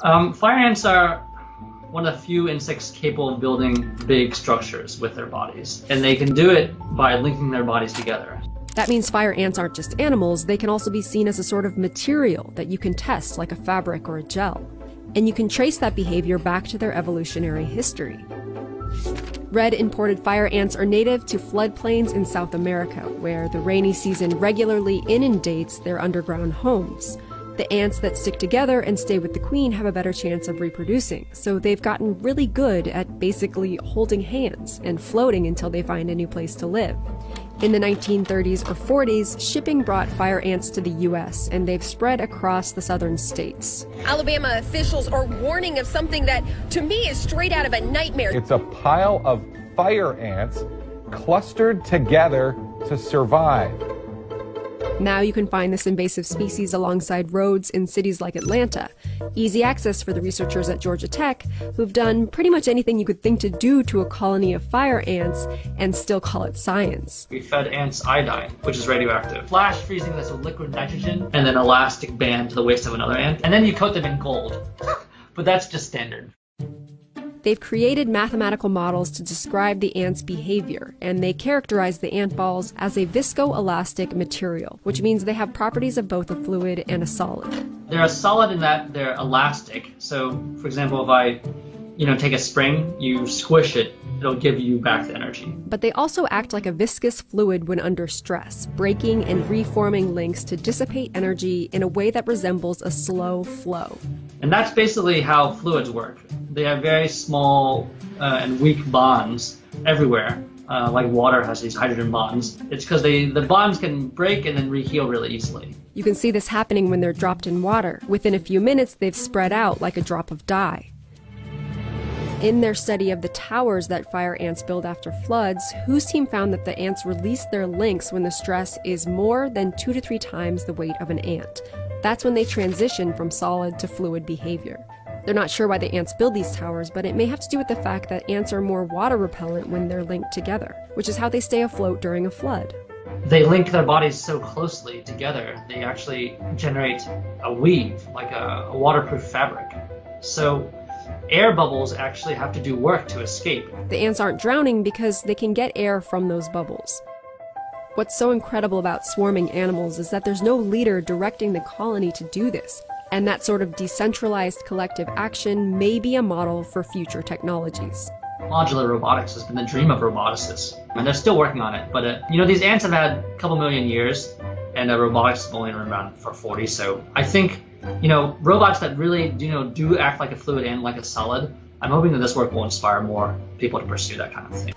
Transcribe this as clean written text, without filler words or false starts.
Fire ants are one of the few insects capable of building big structures with their bodies, and they can do it by linking their bodies together. That means fire ants aren't just animals, they can also be seen as a sort of material that you can test like a fabric or a gel. And you can trace that behavior back to their evolutionary history. Red imported fire ants are native to floodplains in South America, where the rainy season regularly inundates their underground homes. The ants that stick together and stay with the queen have a better chance of reproducing, so they've gotten really good at basically holding hands and floating until they find a new place to live. In the 1930s or 40s, shipping brought fire ants to the US, and they've spread across the southern states. Alabama officials are warning of something that, to me, is straight out of a nightmare. It's a pile of fire ants clustered together to survive. Now you can find this invasive species alongside roads in cities like Atlanta. Easy access for the researchers at Georgia Tech, who've done pretty much anything you could think to do to a colony of fire ants and still call it science. We fed ants iodine, which is radioactive. Flash freezing this with liquid nitrogen, and then elastic band to the waist of another ant. And then you coat them in gold. But that's just standard. They've created mathematical models to describe the ants' behavior, and they characterize the ant balls as a viscoelastic material, which means they have properties of both a fluid and a solid. They're a solid in that they're elastic. So, for example, if I take a spring, you squish it, it'll give you back the energy. But they also act like a viscous fluid when under stress, breaking and reforming links to dissipate energy in a way that resembles a slow flow. And that's basically how fluids work. They have very small and weak bonds everywhere, like water has these hydrogen bonds. It's because the bonds can break and then reheal really easily. You can see this happening when they're dropped in water. Within a few minutes, they've spread out like a drop of dye. In their study of the towers that fire ants build after floods, whose team found that the ants release their links when the stress is more than 2 to 3 times the weight of an ant. That's when they transition from solid to fluid behavior. They're not sure why the ants build these towers, but it may have to do with the fact that ants are more water repellent when they're linked together, which is how they stay afloat during a flood. They link their bodies so closely together, they actually generate a weave, like a waterproof fabric. So air bubbles actually have to do work to escape. The ants aren't drowning because they can get air from those bubbles. What's so incredible about swarming animals is that there's no leader directing the colony to do this, and that sort of decentralized collective action may be a model for future technologies. Modular robotics has been the dream of roboticists, and they're still working on it. But these ants have had a couple million years, and robotics has only been around for 40. So I think robots that really do act like a fluid and like a solid. I'm hoping that this work will inspire more people to pursue that kind of thing.